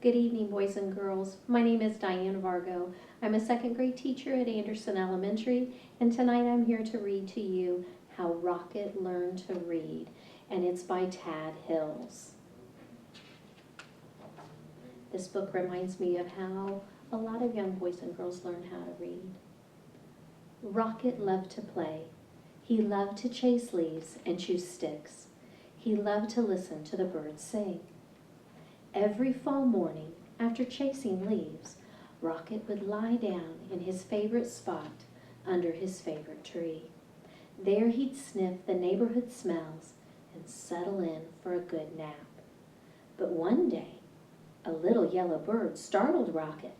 Good evening, boys and girls. My name is Diane Vargo. I'm a second grade teacher at Anderson Elementary, and tonight I'm here to read to you How Rocket Learned to Read, and it's by Tad Hills. This book reminds me of how a lot of young boys and girls learn how to read. Rocket loved to play. He loved to chase leaves and chew sticks. He loved to listen to the birds sing. Every fall morning, after chasing leaves, Rocket would lie down in his favorite spot under his favorite tree. There he'd sniff the neighborhood smells and settle in for a good nap. But one day, a little yellow bird startled Rocket.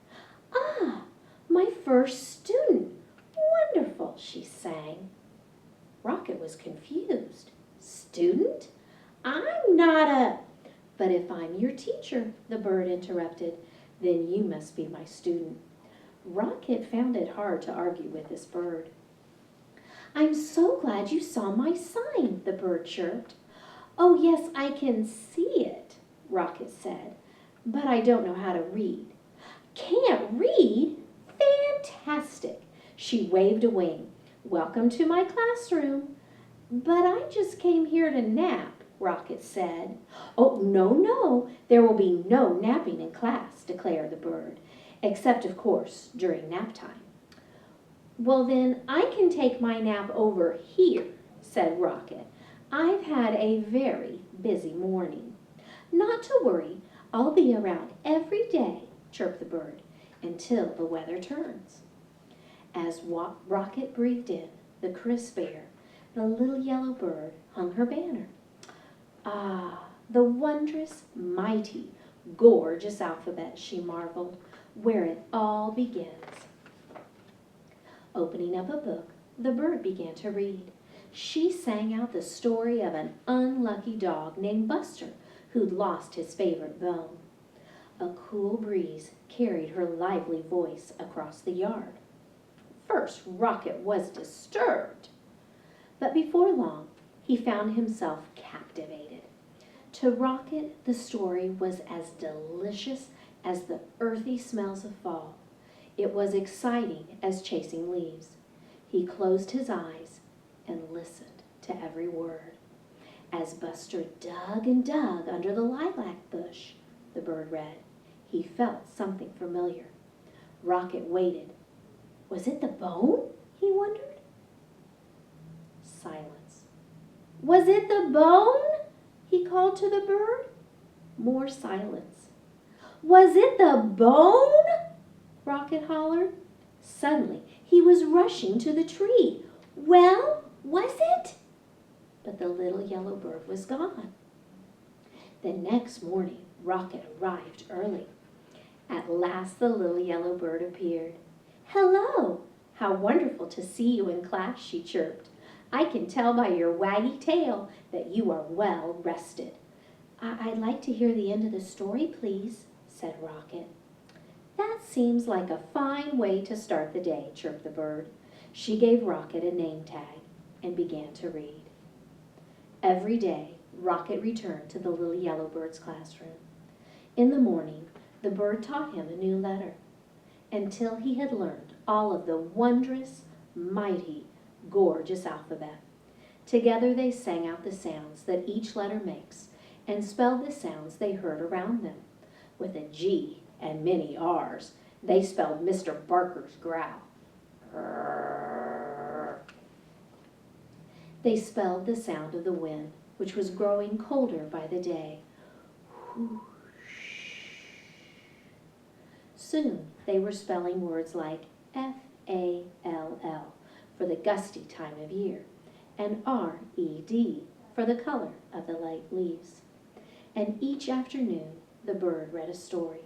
"Ah, my first student! Wonderful," she sang. Rocket was confused. "Student? I'm not a—" "But if I'm your teacher," the bird interrupted, "then you must be my student." Rocket found it hard to argue with this bird. "I'm so glad you saw my sign," the bird chirped. "Oh, yes, I can see it," Rocket said, "but I don't know how to read." "Can't read? Fantastic!" She waved a wing. "Welcome to my classroom." "But I just came here to nap," Rocket said. "Oh, no, there will be no napping in class," declared the bird, "except, of course, during nap time." "Well, then I can take my nap over here," said Rocket. "I've had a very busy morning." "Not to worry, I'll be around every day," chirped the bird, "until the weather turns." As Rocket breathed in the crisp air, the little yellow bird hung her banner. "Ah, the wondrous, mighty, gorgeous alphabet," she marveled, "where it all begins." Opening up a book, the bird began to read. She sang out the story of an unlucky dog named Buster who'd lost his favorite bone. A cool breeze carried her lively voice across the yard. First, Rocket was disturbed, but before long, he found himself captivated. To Rocket, the story was as delicious as the earthy smells of fall. It was exciting as chasing leaves. He closed his eyes and listened to every word. As Buster dug and dug under the lilac bush, the bird read, he felt something familiar. Rocket waited. Was it the bone? He wondered. Silence. Was it the bone? He called to the bird. More silence. Was it the bone? Rocket hollered. Suddenly, he was rushing to the tree. Well, was it? But the little yellow bird was gone. The next morning, Rocket arrived early. At last, the little yellow bird appeared. "Hello! How wonderful to see you in class," she chirped. "I can tell by your waggy tail that you are well rested." I'd like to hear the end of the story, please," said Rocket. "That seems like a fine way to start the day," chirped the bird. She gave Rocket a name tag and began to read. Every day, Rocket returned to the little yellow bird's classroom. In the morning, the bird taught him a new letter, until he had learned all of the wondrous, mighty, gorgeous alphabet. Together they sang out the sounds that each letter makes and spelled the sounds they heard around them. With a G and many R's, they spelled Mr. Barker's growl. They spelled the sound of the wind, which was growing colder by the day. Soon they were spelling words like F-A-L-L for the gusty time of year, and R-E-D for the color of the light leaves. And each afternoon the bird read a story.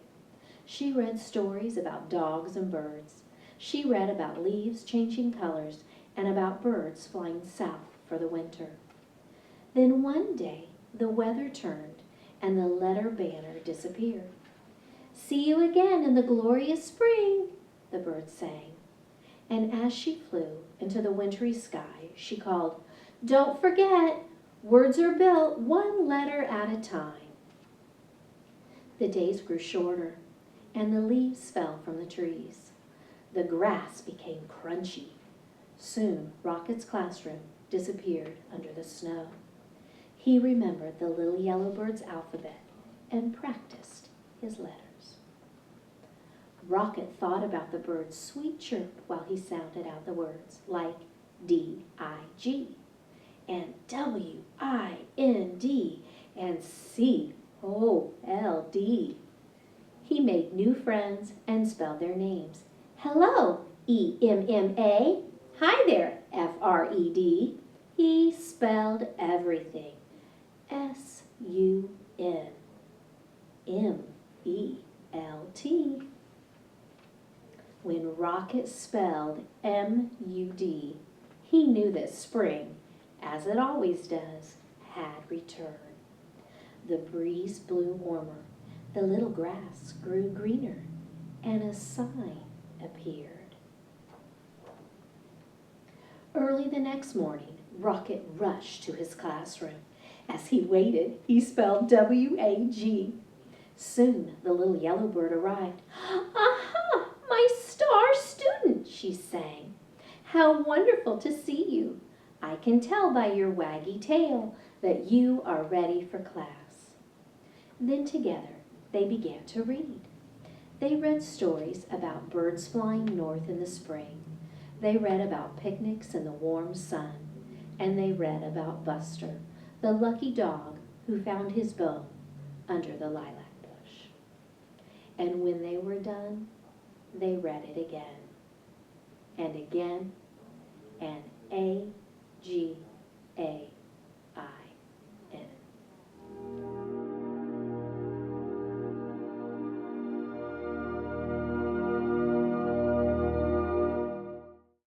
She read stories about dogs and birds. She read about leaves changing colors and about birds flying south for the winter. Then one day the weather turned and the letter banner disappeared. "See you again in the glorious spring," the bird sang. And as she flew into the wintry sky, she called, "Don't forget, words are built one letter at a time." The days grew shorter, and the leaves fell from the trees. The grass became crunchy. Soon, Rocket's classroom disappeared under the snow. He remembered the little yellow bird's alphabet and practiced his letters. Rocket thought about the bird's sweet chirp while he sounded out the words like D-I-G and W-I-N-D and C-O-L-D. He made new friends and spelled their names. Hello, E-M-M-A. Hi there, F-R-E-D. He spelled everything. S-U-N-M-E-L-T. When Rocket spelled M-U-D, he knew that spring, as it always does, had returned. The breeze blew warmer, the little grass grew greener, and a sign appeared. Early the next morning, Rocket rushed to his classroom. As he waited, he spelled W-A-G. Soon the little yellow bird arrived. "Aha, my star student," she sang. "How wonderful to see you. I can tell by your waggy tail that you are ready for class." Then together they began to read. They read stories about birds flying north in the spring. They read about picnics in the warm sun. And they read about Buster, the lucky dog who found his bone under the lilac bush. And when they were done, they read it again and again and again.